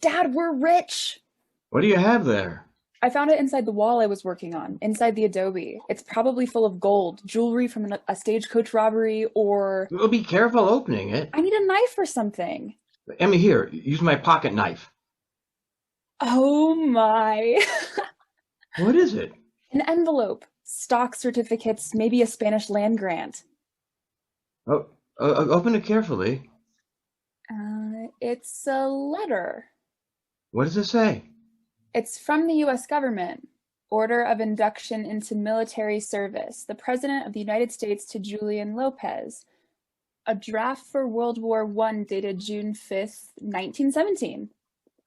Dad, we're rich! What do you have there? I found it inside the wall I was working on, inside the adobe. It's probably full of gold, jewelry from a stagecoach robbery, or Well, be careful opening it. I need a knife or something. Emmy, here, use my pocket knife. Oh my. What is it? An envelope, stock certificates, maybe a Spanish land grant. Oh, open it carefully. It's a letter. What does it say? It's from the US government. Order of induction into military service. The President of the United States to Julian Lopez. A draft for World War I dated June 5th, 1917.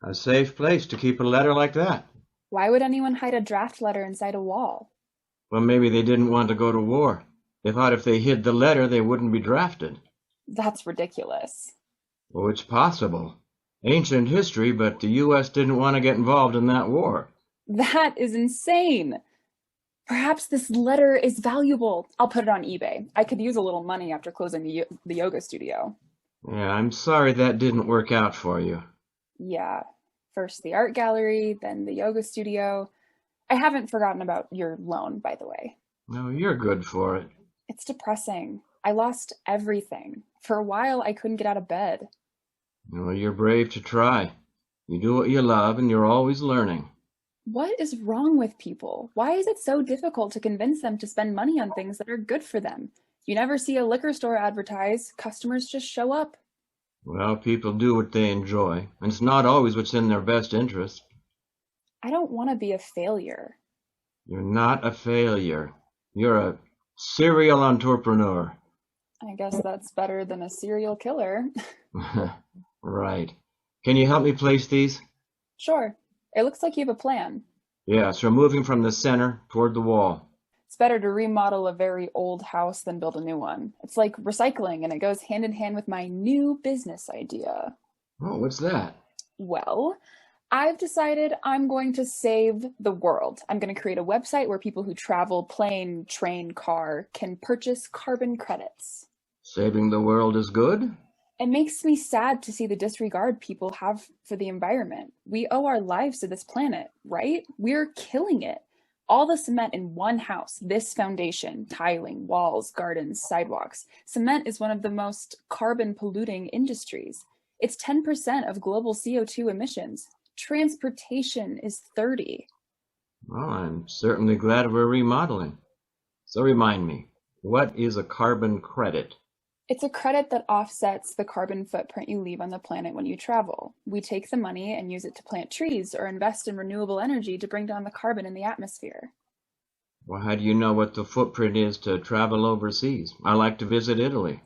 A safe place to keep a letter like that. Why would anyone hide a draft letter inside a wall? Well, maybe they didn't want to go to war. They thought if they hid the letter, they wouldn't be drafted. That's ridiculous. Oh, it's possible. Ancient history, but the U.S. didn't want to get involved in that war. That is insane. Perhaps this letter is valuable. I'll put it on eBay. I could use a little money after closing the yoga studio. Yeah, I'm sorry that didn't work out for you. Yeah, first the art gallery, then the yoga studio. I haven't forgotten about your loan, by the way. No, you're good for it. It's depressing. I lost everything. For a while, I couldn't get out of bed. Well, you're brave to try. You do what you love, and you're always learning. What is wrong with people? Why is it so difficult to convince them to spend money on things that are good for them? You never see a liquor store advertise. Customers just show up. Well, people do what they enjoy, and it's not always what's in their best interest. I don't want to be a failure. You're not a failure. You're a serial entrepreneur. I guess that's better than a serial killer. Right. Can you help me place these? Sure. It looks like you have a plan. Yes, we're moving from the center toward the wall. It's better to remodel a very old house than build a new one. It's like recycling, and it goes hand in hand with my new business idea. Oh, what's that? Well, I've decided I'm going to save the world. I'm going to create a website where people who travel plane, train, car can purchase carbon credits. Saving the world is good? It makes me sad to see the disregard people have for the environment. We owe our lives to this planet, right? We're killing it. All the cement in one house, this foundation, tiling, walls, gardens, sidewalks. Cement is one of the most carbon polluting industries. It's 10% of global CO2 emissions. Transportation is 30. Well, I'm certainly glad we're remodeling. So remind me, what is a carbon credit? It's a credit that offsets the carbon footprint you leave on the planet when you travel. We take the money and use it to plant trees or invest in renewable energy to bring down the carbon in the atmosphere. Well, how do you know what the footprint is to travel overseas? I like to visit Italy.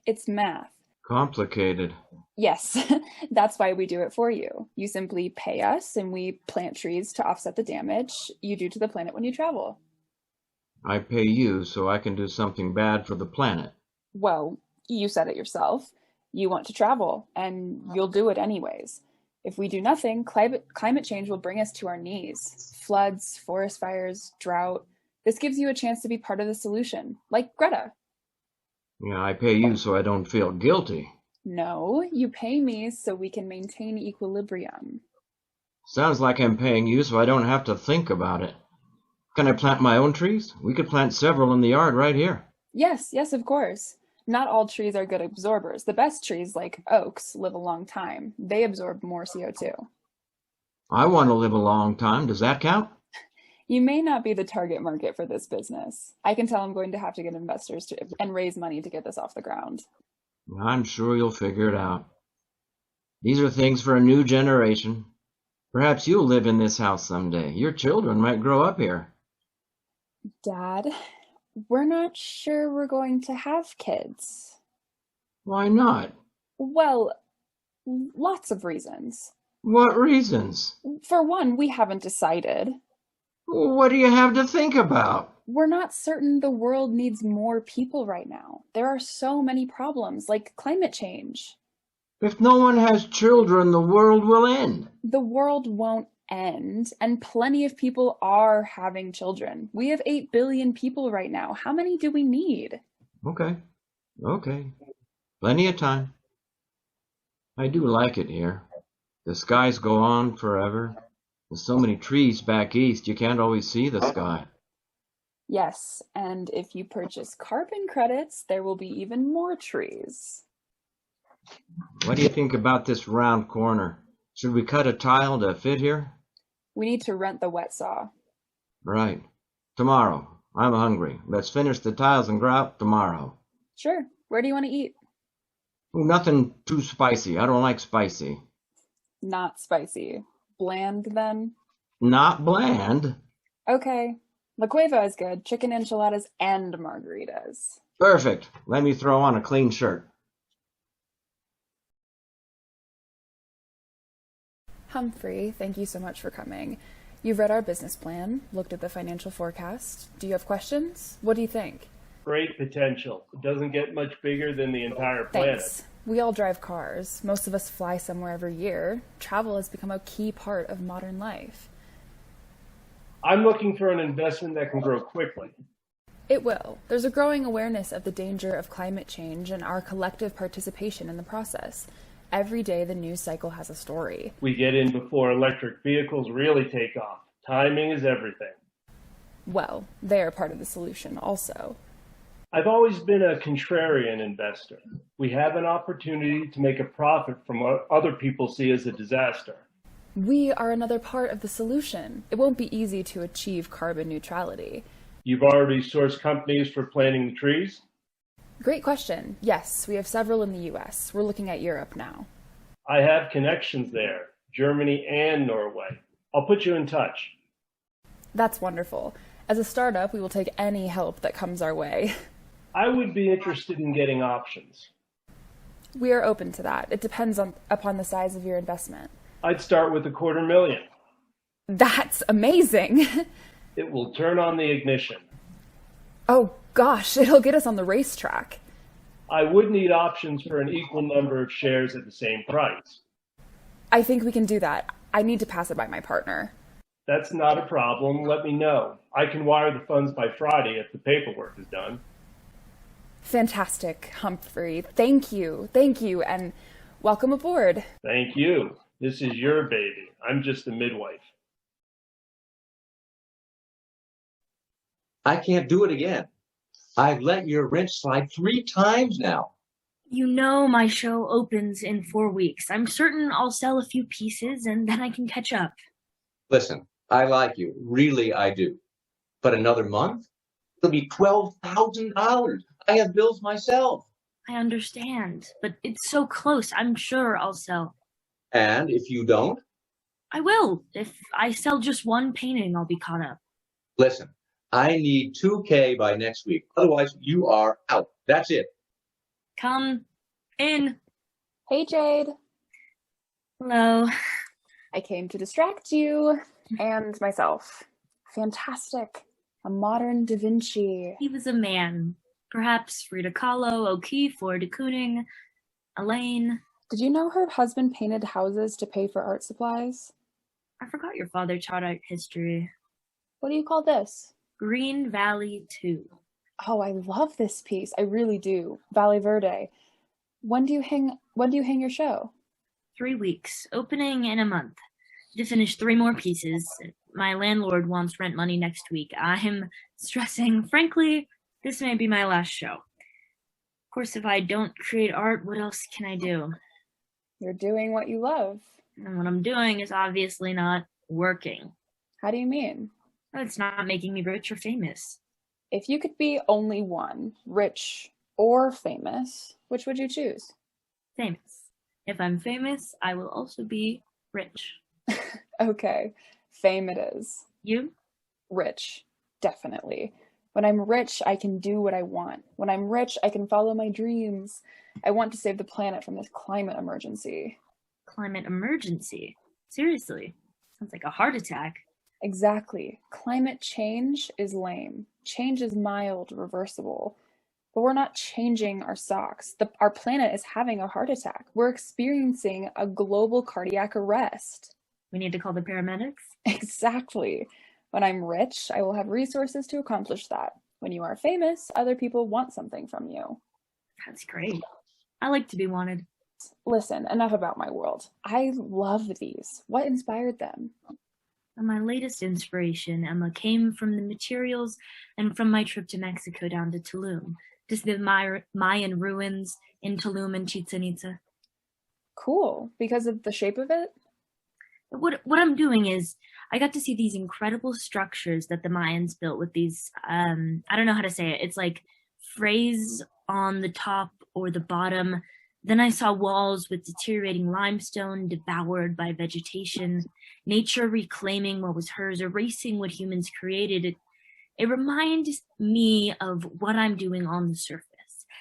It's math. Complicated. Yes, that's why we do it for you. You simply pay us and we plant trees to offset the damage you do to the planet when you travel. I pay you so I can do something bad for the planet. Well, you said it yourself. You want to travel, and you'll do it anyways. If we do nothing, climate change will bring us to our knees. Floods, forest fires, drought. This gives you a chance to be part of the solution, like Greta. Yeah, I pay you so I don't feel guilty. No, you pay me so we can maintain equilibrium. Sounds like I'm paying you so I don't have to think about it. Can I plant my own trees? We could plant several in the yard right here. Yes, yes, of course. Not all trees are good absorbers. The best trees, like oaks, live a long time. They absorb more CO2. I want to live a long time. Does that count? You may not be the target market for this business. I can tell I'm going to have to get investors and raise money to get this off the ground. I'm sure you'll figure it out. These are things for a new generation. Perhaps you'll live in this house someday. Your children might grow up here. Dad, we're not sure we're going to have kids. Why not? Well, lots of reasons. What reasons? For one, we haven't decided. What do you have to think about? We're not certain the world needs more people right now. There are so many problems, like climate change. If no one has children, the world will end. The world won't end, and plenty of people are having children. We have 8 billion people right now. How many do we need? Okay. Plenty of time. I do like it here. The skies go on forever. There's so many trees back east, you can't always see the sky. Yes, and if you purchase carbon credits, there will be even more trees. What do you think about this round corner? Should we cut a tile to fit here? We need to rent the wet saw. Right. Tomorrow. I'm hungry. Let's finish the tiles and grout tomorrow. Sure. Where do you want to eat? Ooh, nothing too spicy. I don't like spicy. Not spicy. Bland, then? Not bland. Okay. La Cueva is good. Chicken enchiladas and margaritas. Perfect. Let me throw on a clean shirt. Humphrey, thank you so much for coming. You've read our business plan, looked at the financial forecast. Do you have questions? What do you think? Great potential. It doesn't get much bigger than the entire planet. Thanks. We all drive cars. Most of us fly somewhere every year. Travel has become a key part of modern life. I'm looking for an investment that can grow quickly. It will. There's a growing awareness of the danger of climate change and our collective participation in the process. Every day the news cycle has a story. We get in before electric vehicles really take off. Timing is everything. Well, they are part of the solution also. I've always been a contrarian investor. We have an opportunity to make a profit from what other people see as a disaster. We are another part of the solution. It won't be easy to achieve carbon neutrality. You've already sourced companies for planting the trees? Great question. Yes, we have several in the US. We're looking at Europe now. I have connections there, Germany and Norway. I'll put you in touch. That's wonderful. As a startup, we will take any help that comes our way. I would be interested in getting options. We are open to that. It depends upon the size of your investment. I'd start with $250,000. That's amazing. It will turn on the ignition. Oh gosh, it'll get us on the racetrack. I would need options for an equal number of shares at the same price. I think we can do that. I need to pass it by my partner. That's not a problem. Let me know. I can wire the funds by Friday if the paperwork is done. Fantastic, Humphrey. Thank you, and welcome aboard. Thank you. This is your baby. I'm just a midwife. I can't do it again. I've let your wrench slide 3 times now. You know my show opens in 4 weeks. I'm certain I'll sell a few pieces and then I can catch up. Listen, I like you. Really, I do. But another month? It'll be $12,000. I have bills myself. I understand, but it's so close. I'm sure I'll sell. And if you don't? I will. If I sell just one painting, I'll be caught up. Listen, I need $2,000 by next week. Otherwise, you are out. That's it. Come in. Hey, Jade. Hello. I came to distract you and myself. Fantastic. A modern Da Vinci. He was a man. Perhaps Frida Kahlo, O'Keeffe, or de Kooning, Elaine. Did you know her husband painted houses to pay for art supplies? I forgot your father taught art history. What do you call this? Green Valley 2. Oh, I love this piece. I really do. Valley Verde. When do you hang your show? 3 weeks. Opening in a month. To finish 3 more pieces. My landlord wants rent money next week. I'm stressing. Frankly, this may be my last show. Of course, if I don't create art, what else can I do? You're doing what you love. And what I'm doing is obviously not working. How do you mean? It's not making me rich or famous. If you could be only one, rich or famous, which would you choose? Famous. If I'm famous, I will also be rich. Okay, fame it is. You? Rich, definitely. When I'm rich, I can do what I want. When I'm rich, I can follow my dreams. I want to save the planet from this climate emergency. Climate emergency? Seriously? Sounds like a heart attack. Exactly. Climate change is lame. Change is mild, reversible. But we're not changing our socks. Our planet is having a heart attack. We're experiencing a global cardiac arrest. We need to call the paramedics? Exactly. When I'm rich, I will have resources to accomplish that. When you are famous, other people want something from you. That's great. I like to be wanted. Listen, enough about my world. I love these. What inspired them? My latest inspiration, Emma, came from the materials and from my trip to Mexico down to Tulum, to see the Mayan ruins in Tulum and Chichen Itza. Cool. Because of the shape of it? What I'm doing is I got to see these incredible structures that the Mayans built with these, I don't know how to say it. It's like phrase on the top or the bottom. Then I saw walls with deteriorating limestone devoured by vegetation, nature reclaiming what was hers, erasing what humans created. It reminds me of what I'm doing on the surface,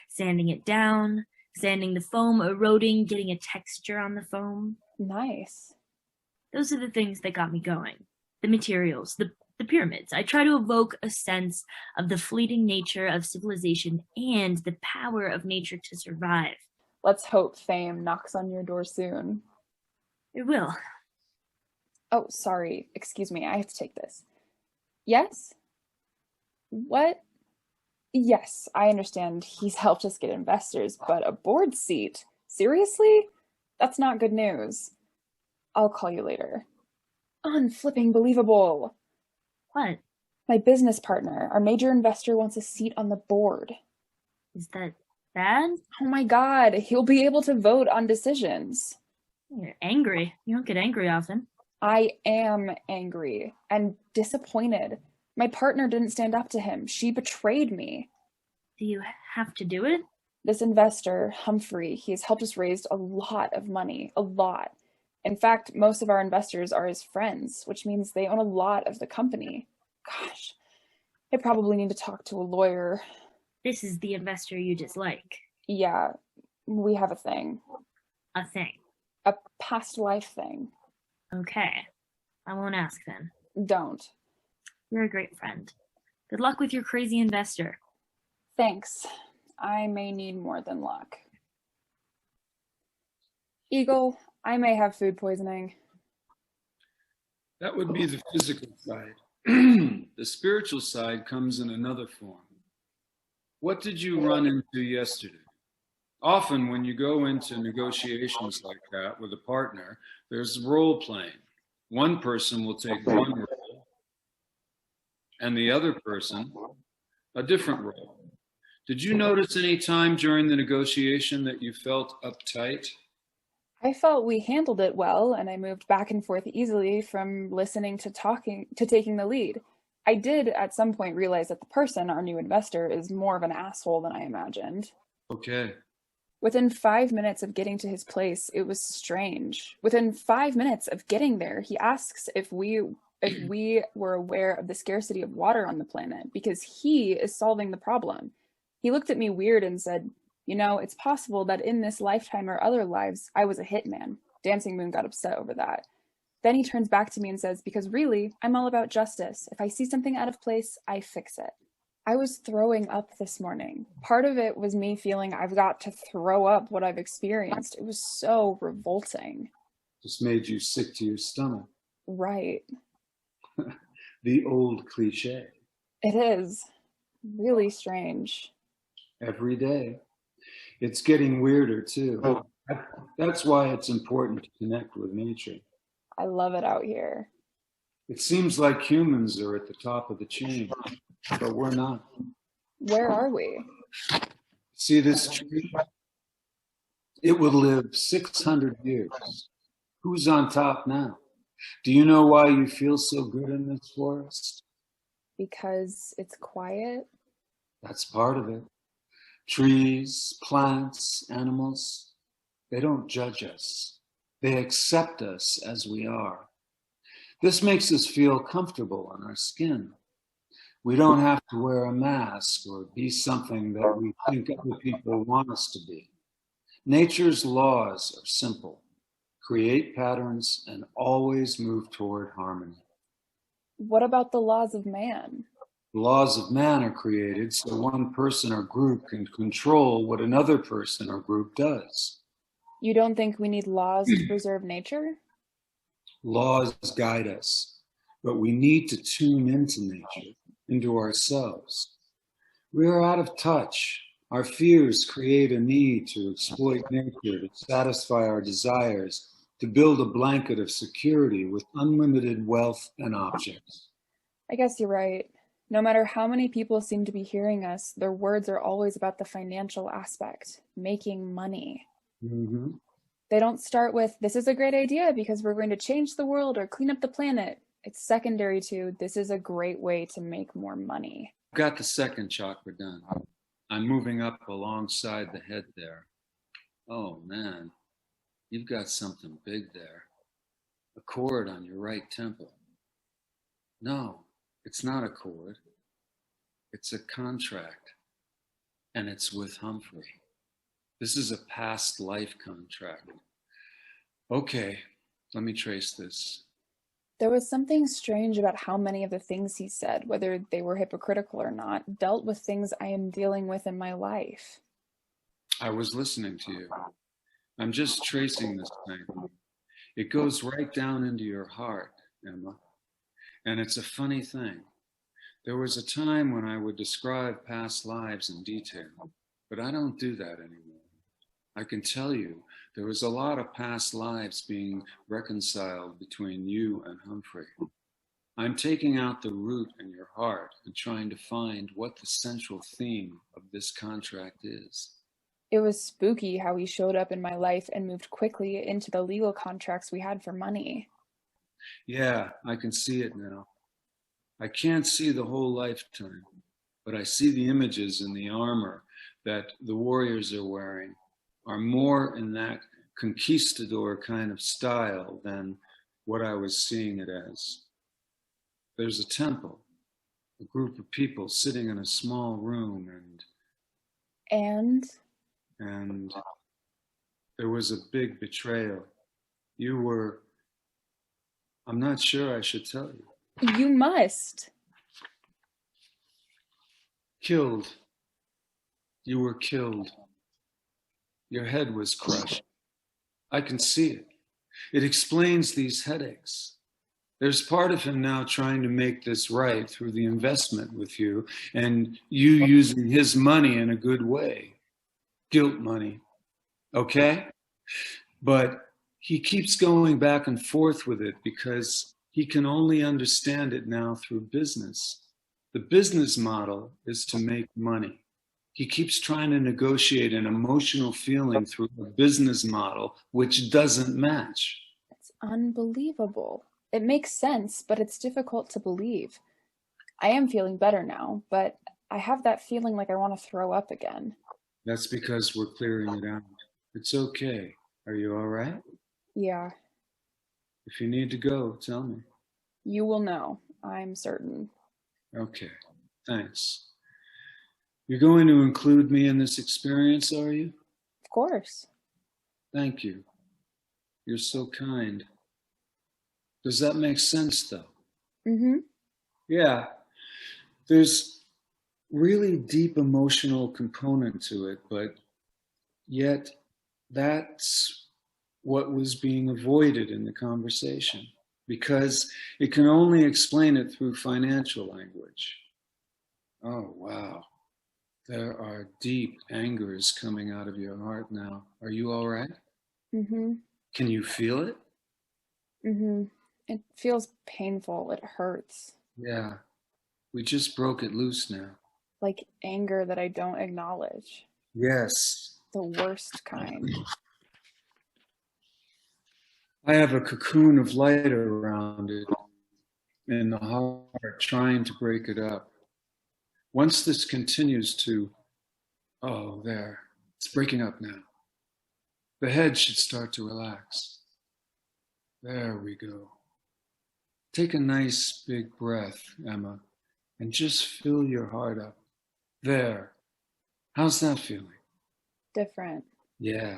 sanding it down, sanding the foam, eroding, getting a texture on the foam. Nice. Those are the things that got me going. The materials, the pyramids. I try to evoke a sense of the fleeting nature of civilization and the power of nature to survive. Let's hope fame knocks on your door soon. It will. Oh, sorry. Excuse me. I have to take this. Yes? What? Yes, I understand he's helped us get investors, but a board seat? Seriously? That's not good news. I'll call you later. Unflipping believable. What? My business partner, our major investor, wants a seat on the board. Is that bad? Oh my God, he'll be able to vote on decisions. You're angry. You don't get angry often. I am angry and disappointed. My partner didn't stand up to him. She betrayed me. Do you have to do it? This investor, Humphrey, he has helped us raise a lot of money. A lot. In fact, most of our investors are his friends, which means they own a lot of the company. Gosh, I probably need to talk to a lawyer. This is the investor you dislike. Yeah, we have a thing. A thing. A past life thing. Okay. I won't ask then. Don't. You're a great friend. Good luck with your crazy investor. Thanks. I may need more than luck. Eagle, I may have food poisoning. That would be the physical side. The spiritual side comes in another form. What did you run into yesterday? Often when you go into negotiations like that with a partner, there's role playing. One person will take one role and the other person a different role. Did you notice any time during the negotiation that you felt uptight? I felt we handled it well, and I moved back and forth easily from listening to talking to taking the lead. I did at some point realize that the person, our new investor, is more of an asshole than I imagined. Okay. Within 5 minutes of getting to his place, it was strange. Within 5 minutes of getting there, he asks if we were aware of the scarcity of water on the planet, because he is solving the problem. He looked at me weird and said, "You know, it's possible that in this lifetime or other lives, I was a hitman." Dancing Moon got upset over that. Then he turns back to me and says, "Because really, I'm all about justice. If I see something out of place, I fix it." I was throwing up this morning. Part of it was me feeling I've got to throw up what I've experienced. It was so revolting. Just made you sick to your stomach. Right. The old cliche. It is. Really strange. Every day. It's getting weirder too. That's why it's important to connect with nature. I love it out here. It seems like humans are at the top of the chain, but we're not. Where are we? See this tree? It would live 600 years. Who's on top now? Do you know why you feel so good in this forest? Because it's quiet? That's part of it. Trees, plants, animals, they don't judge us. They accept us as we are. This makes us feel comfortable on our skin. We don't have to wear a mask or be something that we think other people want us to be. Nature's laws are simple. Create patterns and always move toward harmony. What about the laws of man? The laws of man are created so one person or group can control what another person or group does. You don't think we need laws to preserve nature? Laws guide us, but we need to tune into nature, into ourselves. We are out of touch. Our fears create a need to exploit nature, to satisfy our desires, to build a blanket of security with unlimited wealth and objects. I guess you're right. No matter how many people seem to be hearing us, their words are always about the financial aspect, making money. Mm-hmm. They don't start with, this is a great idea because we're going to change the world or clean up the planet. It's secondary to, this is a great way to make more money. Got the second chakra done. I'm moving up alongside the head there. Oh man, you've got something big there. A cord on your right temple. No, it's not a cord. It's a contract. And it's with Humphrey. This is a past life contract. Okay, let me trace this. There was something strange about how many of the things he said, whether they were hypocritical or not, dealt with things I am dealing with in my life. I was listening to you. I'm just tracing this thing. It goes right down into your heart, Emma. And it's a funny thing. There was a time when I would describe past lives in detail, but I don't do that anymore. I can tell you there was a lot of past lives being reconciled between you and Humphrey. I'm taking out the root in your heart and trying to find what the central theme of this contract is. It was spooky how he showed up in my life and moved quickly into the legal contracts we had for money. Yeah, I can see it now. I can't see the whole lifetime, but I see the images in the armor that the warriors are wearing are more in that conquistador kind of style than what I was seeing it as. There's a temple, a group of people sitting in a small room, and there was a big betrayal. You were, I'm not sure I should tell you. You must. Killed. You were killed. Your head was crushed. I can see it. It explains these headaches. There's part of him now trying to make this right through the investment with you and you using his money in a good way. Guilt money. Okay? But he keeps going back and forth with it because he can only understand it now through business. The business model is to make money. He keeps trying to negotiate an emotional feeling through a business model which doesn't match. It's unbelievable. It makes sense, but it's difficult to believe. I am feeling better now, but I have that feeling like I want to throw up again. That's because we're clearing it out. It's okay. Are you all right? Yeah. If you need to go, tell me. You will know, I'm certain. Okay, thanks. You're going to include me in this experience, are you? Of course. Thank you. You're so kind. Does that make sense, though? Mm-hmm. Yeah. There's really deep emotional component to it, but yet that's what was being avoided in the conversation because it can only explain it through financial language. Oh, wow. There are deep angers coming out of your heart now. Are you all right? Mm-hmm. Can you feel it? Mm-hmm. It feels painful. It hurts. Yeah. We just broke it loose now. Like anger that I don't acknowledge. Yes. The worst kind. I have a cocoon of light around it in the heart, trying to break it up. Once this continues to, oh, there, it's breaking up now. The head should start to relax. There we go. Take a nice big breath, Emma, and just fill your heart up. There. How's that feeling? Different. Yeah.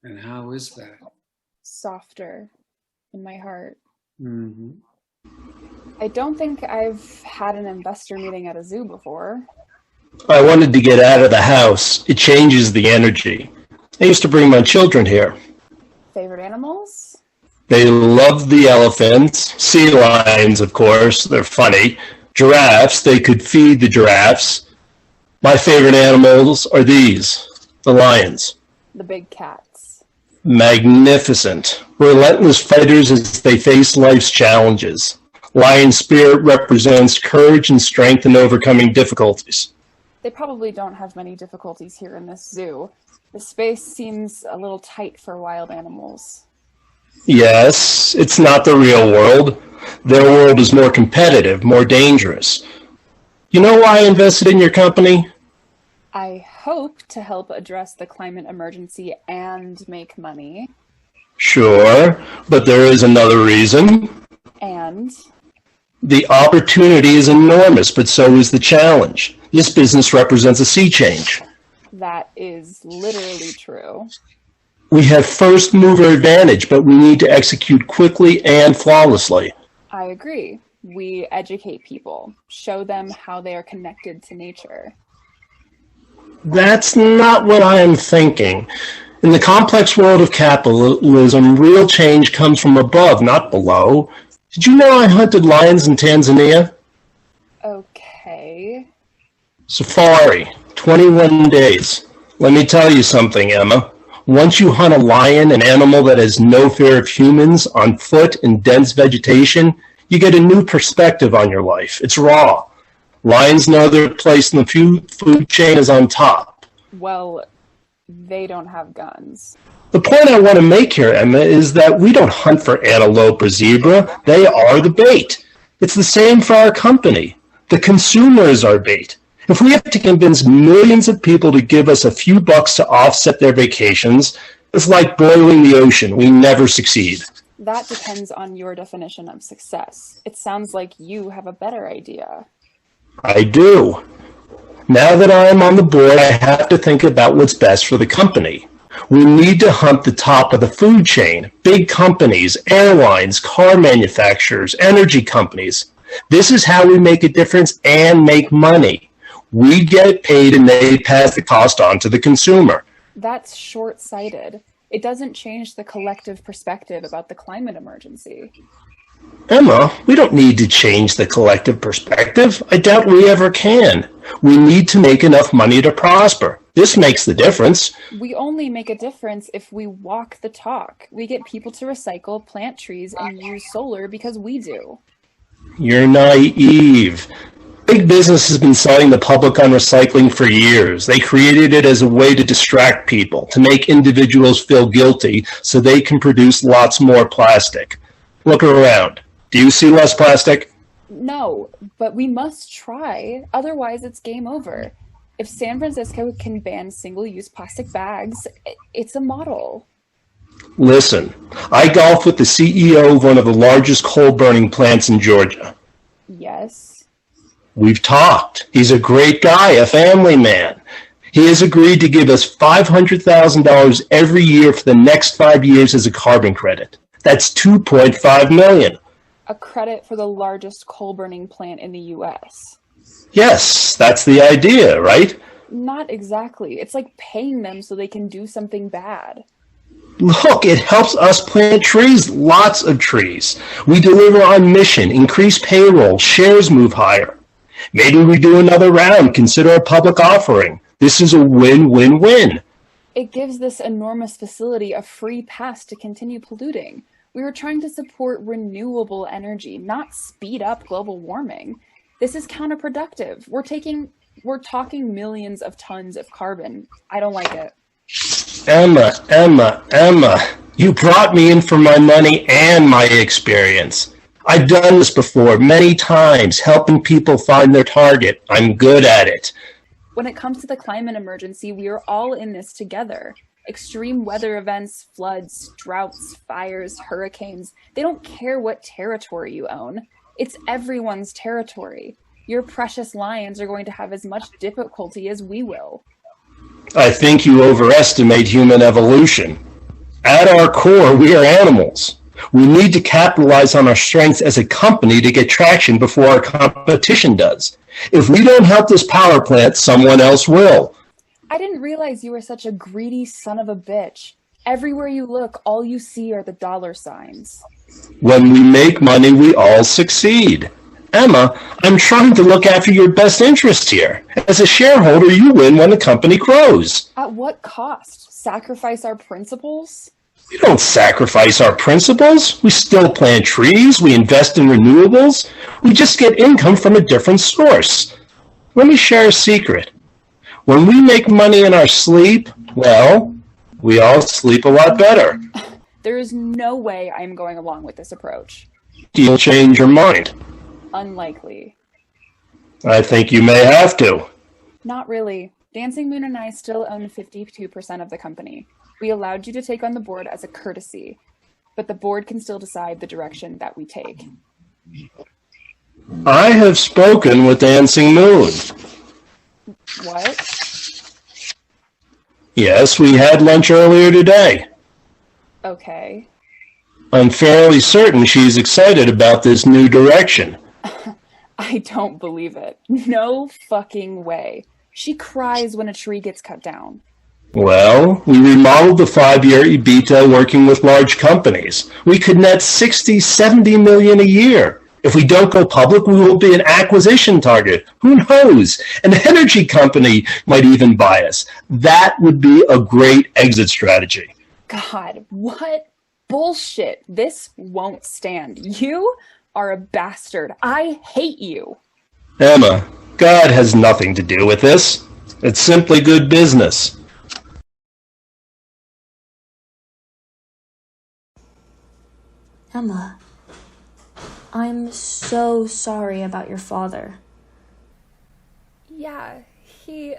And how is that? Softer in my heart. Mm-hmm. I don't think I've had an investor meeting at a zoo before. I wanted to get out of the house. It changes the energy. I used to bring my children here. Favorite animals? They love the elephants, sea lions, of course. They're funny. Giraffes, they could feed the giraffes. My favorite animals are these, the lions. The big cats. Magnificent, relentless fighters as they face life's challenges. Lion spirit represents courage and strength in overcoming difficulties. They probably don't have many difficulties here in this zoo. The space seems a little tight for wild animals. Yes, it's not the real world. Their world is more competitive, more dangerous. You know why I invested in your company? I hope to help address the climate emergency and make money. Sure, but there is another reason. And? The opportunity is enormous, but so is the challenge. This business represents a sea change. That is literally true. We have first mover advantage, but we need to execute quickly and flawlessly. I agree. We educate people, show them how they are connected to nature. That's not what I am thinking. In the complex world of capitalism, real change comes from above, not below. Did you know I hunted lions in Tanzania? Okay. Safari, 21 days. Let me tell you something, Emma. Once you hunt a lion, an animal that has no fear of humans, on foot in dense vegetation, you get a new perspective on your life. It's raw. Lions know their place in the food chain is on top. Well, they don't have guns. The point I want to make here, Emma, is that we don't hunt for antelope or zebra. They are the bait. It's the same for our company. The consumer is our bait. If we have to convince millions of people to give us a few bucks to offset their vacations, it's like boiling the ocean. We never succeed. That depends on your definition of success. It sounds like you have a better idea. I do. Now that I am on the board, I have to think about what's best for the company. We need to hunt the top of the food chain, big companies, airlines, car manufacturers, energy companies. This is how we make a difference and make money. We get paid and they pass the cost on to the consumer. That's short-sighted. It doesn't change the collective perspective about the climate emergency. Emma, we don't need to change the collective perspective. I doubt we ever can. We need to make enough money to prosper. This makes the difference. We only make a difference if we walk the talk. We get people to recycle, plant trees, and use solar because we do. You're naive. Big business has been selling the public on recycling for years. They created it as a way to distract people, to make individuals feel guilty so they can produce lots more plastic. Look around. Do you see less plastic? No, but we must try. Otherwise, it's game over. If San Francisco can ban single-use plastic bags, it's a model. Listen, I golf with the CEO of one of the largest coal-burning plants in Georgia. Yes. We've talked. He's a great guy, a family man. He has agreed to give us $500,000 every year for the next 5 years as a carbon credit. That's $2.5 million. A credit for the largest coal-burning plant in the U.S. Yes, that's the idea, right? Not exactly. It's like paying them so they can do something bad. Look, it helps us plant trees, lots of trees. We deliver on mission, increase payroll, shares move higher. Maybe we do another round, consider a public offering. This is a win-win-win. It gives this enormous facility a free pass to continue polluting. We were trying to support renewable energy, not speed up global warming. This is counterproductive. We're talking millions of tons of carbon. I don't like it. Emma, you brought me in for my money and my experience. I've done this before many times, helping people find their target. I'm good at it. When it comes to the climate emergency, we are all in this together. Extreme weather events, floods, droughts, fires, hurricanes, they don't care what territory you own. It's everyone's territory. Your precious lions are going to have as much difficulty as we will. I think you overestimate human evolution. At our core, we are animals. We need to capitalize on our strengths as a company to get traction before our competition does. If we don't help this power plant, someone else will. I didn't realize you were such a greedy son of a bitch. Everywhere you look, all you see are the dollar signs. When we make money, we all succeed. Emma, I'm trying to look after your best interest here. As a shareholder, you win when the company grows. At what cost? Sacrifice our principles? We don't sacrifice our principles. We still plant trees. We invest in renewables. We just get income from a different source. Let me share a secret. When we make money in our sleep, well, we all sleep a lot better. There is no way I am going along with this approach. You'll change your mind. Unlikely. I think you may have to. Not really. Dancing Moon and I still own 52% of the company. We allowed you to take on the board as a courtesy, but the board can still decide the direction that we take. I have spoken with Dancing Moon. What? Yes, we had lunch earlier today. Okay. I'm fairly certain she's excited about this new direction. I don't believe it. No fucking way. She cries when a tree gets cut down. Well, we remodeled the 5-year EBITDA working with large companies. We could net 60, 70 million a year. If we don't go public, we will be an acquisition target. Who knows? An energy company might even buy us. That would be a great exit strategy. God, what bullshit. This won't stand. You are a bastard. I hate you. Emma, God has nothing to do with this. It's simply good business. Emma, I'm so sorry about your father. Yeah, he...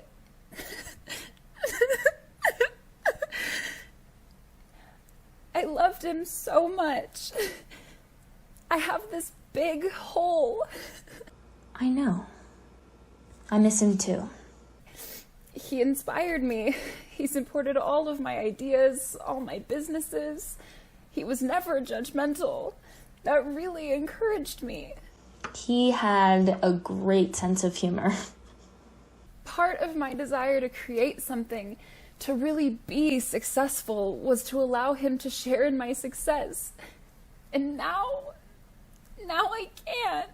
I loved him so much. I have this big hole. I know. I miss him too. He inspired me. He supported all of my ideas, all my businesses. He was never judgmental. That really encouraged me. He had a great sense of humor. Part of my desire to create something, to really be successful, was to allow him to share in my success. And now I can't.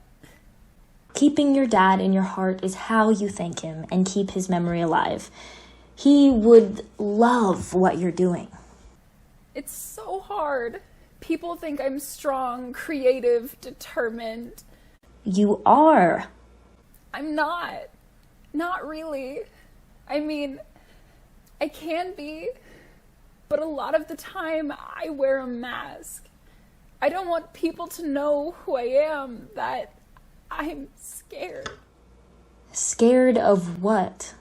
Keeping your dad in your heart is how you thank him and keep his memory alive. He would love what you're doing. It's so hard. People think I'm strong, creative, determined. You are. I'm not. Not really. I mean, I can be, but a lot of the time I wear a mask. I don't want people to know who I am, that I'm scared. Scared of what?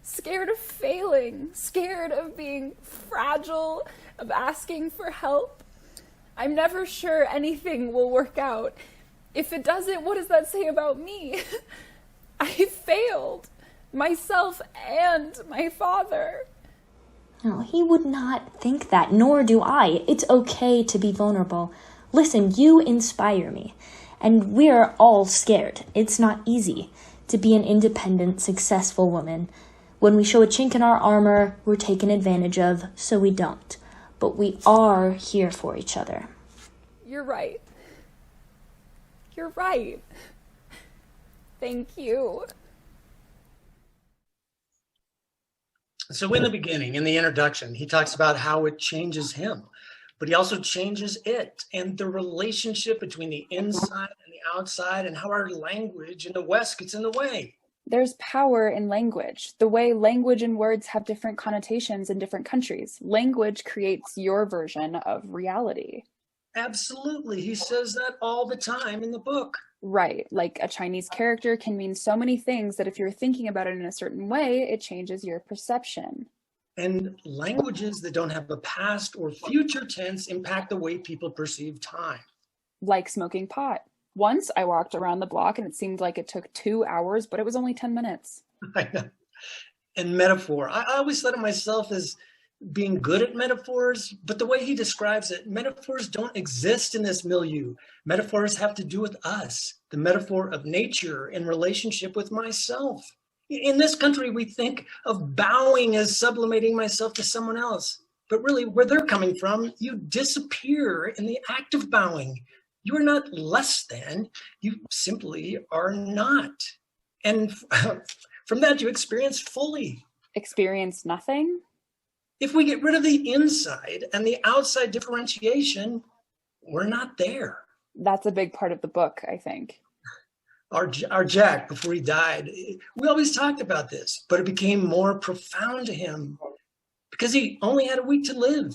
Scared of failing, scared of being fragile, of asking for help. I'm never sure anything will work out. If it doesn't, what does that say about me? I failed myself and my father. No, he would not think that, nor do I. It's okay to be vulnerable. Listen, you inspire me, and we're all scared. It's not easy to be an independent, successful woman. When we show a chink in our armor, we're taken advantage of, so we don't. But we are here for each other. You're right. You're right. Thank you. So in the beginning, in the introduction, he talks about how it changes him, but he also changes it and the relationship between the inside and the outside and how our language in the West gets in the way. There's power in language. The way language and words have different connotations in different countries. Language creates your version of reality. Absolutely. He says that all the time in the book. Right. Like a Chinese character can mean so many things that if you're thinking about it in a certain way, it changes your perception. And languages that don't have a past or future tense impact the way people perceive time. Like smoking pot. Once I walked around the block and it seemed like it took 2 hours, but it was only 10 minutes. I know. And metaphor. I always thought of myself as being good at metaphors, but the way he describes it, metaphors don't exist in this milieu. Metaphors have to do with us, the metaphor of nature in relationship with myself. In this country, we think of bowing as sublimating myself to someone else. But really, where they're coming from, you disappear in the act of bowing. You are not less than, you simply are not. And from that, you experience fully. Experience nothing? If we get rid of the inside and the outside differentiation, we're not there. That's a big part of the book, I think. Our Jack, before he died, we always talked about this, but it became more profound to him because he only had a week to live.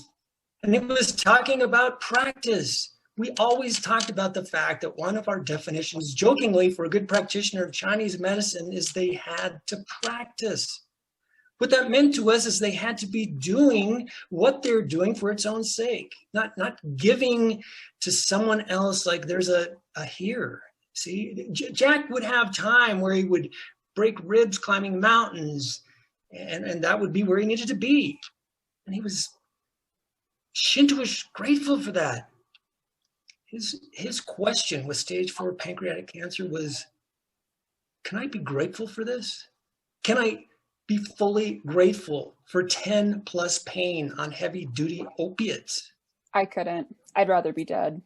And he was talking about practice. We always talked about the fact that one of our definitions, jokingly, for a good practitioner of Chinese medicine is they had to practice. What that meant to us is they had to be doing what they're doing for its own sake, not giving to someone else like there's a here. See, Jack would have time where he would break ribs climbing mountains, and that would be where he needed to be. And he was Shintoish grateful for that. His question with stage 4 pancreatic cancer was, can I be grateful for this? Can I be fully grateful for 10 plus pain on heavy duty opiates? I couldn't. I'd rather be dead.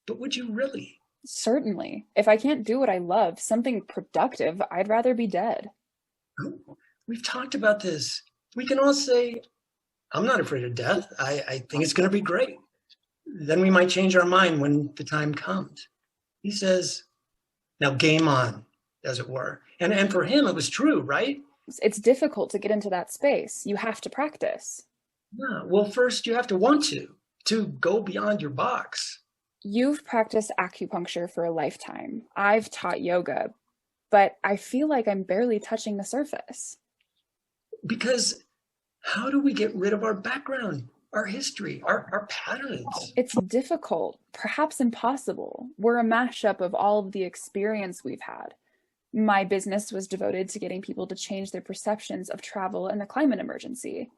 But would you really? Certainly. If I can't do what I love, something productive, I'd rather be dead. We've talked about this. We can all say, I'm not afraid of death. I think it's going to be great. Then we might change our mind when the time comes. He says, now game on, as it were. And for him, it was true, right? It's difficult to get into that space. You have to practice. Yeah, well, first you have to want to go beyond your box. You've practiced acupuncture for a lifetime. I've taught yoga, but I feel like I'm barely touching the surface. Because how do we get rid of our background, our history, our patterns? It's difficult, perhaps impossible. We're a mashup of all of the experience we've had. My business was devoted to getting people to change their perceptions of travel and the climate emergency.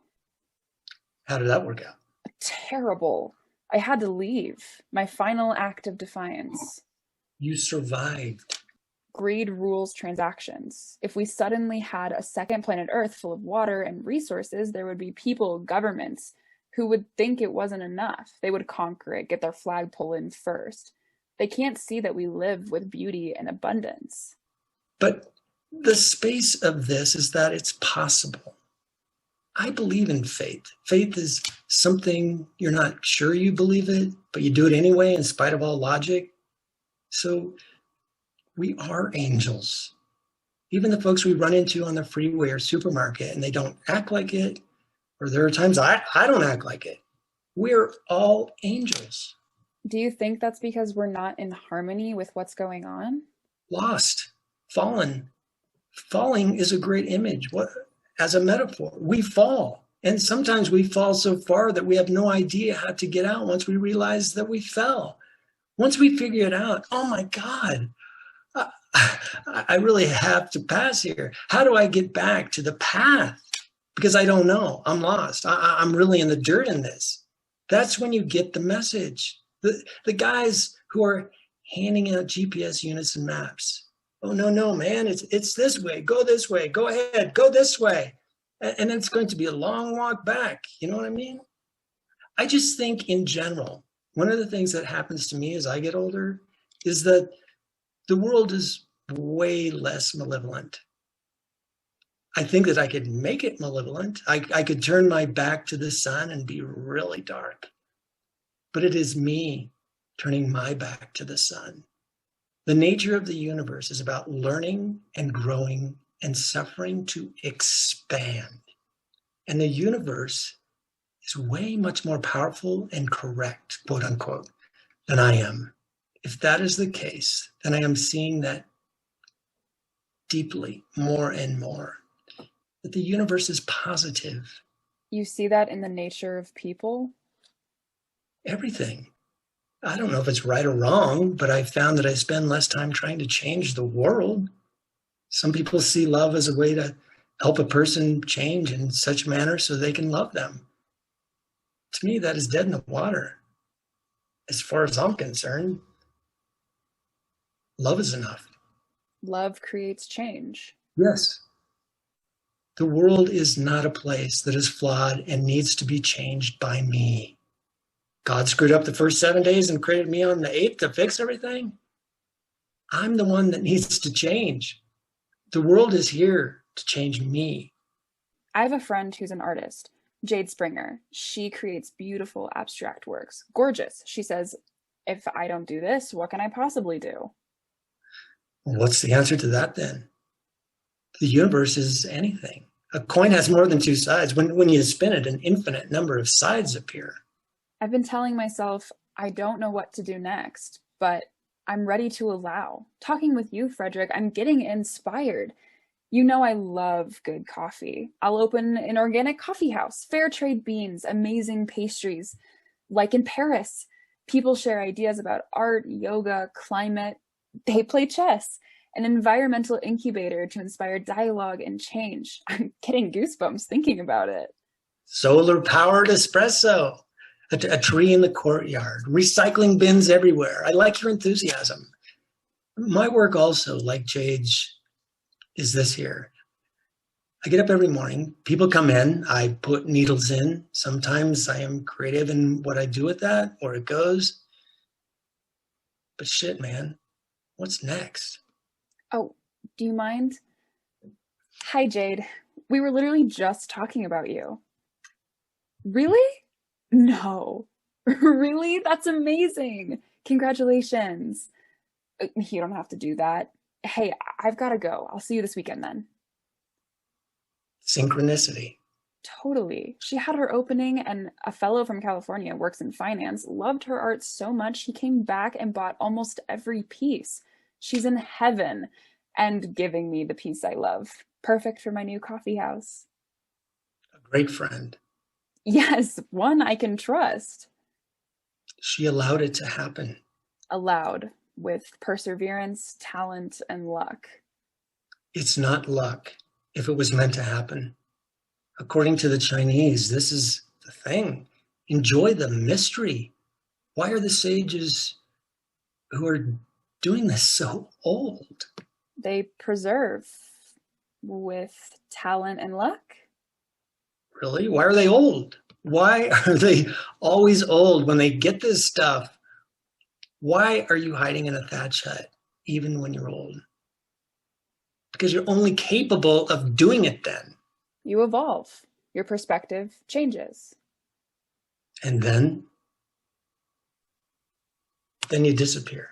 How did that work out? Terrible. I had to leave. My final act of defiance. You survived. Greed rules transactions. If we suddenly had a second planet Earth full of water and resources, there would be people, governments, who would think it wasn't enough. They would conquer it, get their flagpole in first. They can't see that we live with beauty and abundance. But the space of this is that it's possible. I believe in faith. Faith is something you're not sure you believe it, but you do it anyway in spite of all logic. So we are angels. Even the folks we run into on the freeway or supermarket and they don't act like it, or there are times I don't act like it. We're all angels. Do you think that's because we're not in harmony with what's going on? Lost, fallen. Falling is a great image. As a metaphor, we fall. And sometimes we fall so far that we have no idea how to get out once we realize that we fell. Once we figure it out, oh my God, I really have to pass here. How do I get back to the path? Because I don't know. I'm lost. I'm really in the dirt in this. That's when you get the message. The guys who are handing out GPS units and maps. Oh, no, man, it's this way. Go this way. Go ahead. Go this way. And it's going to be a long walk back. You know what I mean? I just think in general, one of the things that happens to me as I get older is that the world is way less malevolent. I think that I could make it malevolent. I could turn my back to the sun and be really dark. But it is me turning my back to the sun. The nature of the universe is about learning and growing and suffering to expand. And the universe is way much more powerful and correct, quote unquote, than I am. If that is the case, then I am seeing that deeply, more and more, that the universe is positive. You see that in the nature of people? Everything. I don't know if it's right or wrong, but I found that I spend less time trying to change the world. Some people see love as a way to help a person change in such manner so they can love them. To me, that is dead in the water. As far as I'm concerned, love is enough. Love creates change. Yes. The world is not a place that is flawed and needs to be changed by me. God screwed up the first 7 days and created me on the 8th to fix everything? I'm the one that needs to change. The world is here to change me. I have a friend who's an artist, Jade Springer. She creates beautiful abstract works. Gorgeous. She says, if I don't do this, what can I possibly do? Well, what's the answer to that then? The universe is anything. A coin has more than two sides. When you spin it, an infinite number of sides appear. I've been telling myself I don't know what to do next, but I'm ready to allow. Talking with you, Frederick, I'm getting inspired. You know I love good coffee. I'll open an organic coffee house, fair trade beans, amazing pastries. Like in Paris, people share ideas about art, yoga, climate. They play chess, an environmental incubator to inspire dialogue and change. I'm getting goosebumps thinking about it. Solar-powered espresso, a tree in the courtyard, recycling bins everywhere. I like your enthusiasm. My work also, like Jade's, is this here. I get up every morning, people come in, I put needles in. Sometimes I am creative in what I do with that, or it goes. But shit, man, what's next? Oh, do you mind? Hi, Jade. We were literally just talking about you. Really? No. Really? That's amazing. Congratulations. You don't have to do that. Hey, I've got to go. I'll see you this weekend then. Synchronicity. Totally. She had her opening, and a fellow from California works in finance, loved her art so much he came back and bought almost every piece. She's in heaven and giving me the piece I love. Perfect for my new coffee house. A great friend. Yes, one I can trust. She allowed it to happen. Allowed, with perseverance, talent, and luck. It's not luck if it was meant to happen. According to the Chinese, this is the thing. Enjoy the mystery. Why are the sages who are doing this so old? They preserve with talent and luck. Really? Why are they old? Why are they always old when they get this stuff? Why are you hiding in a thatch hut even when you're old? Because you're only capable of doing it then. You evolve. Your perspective changes. And then you disappear.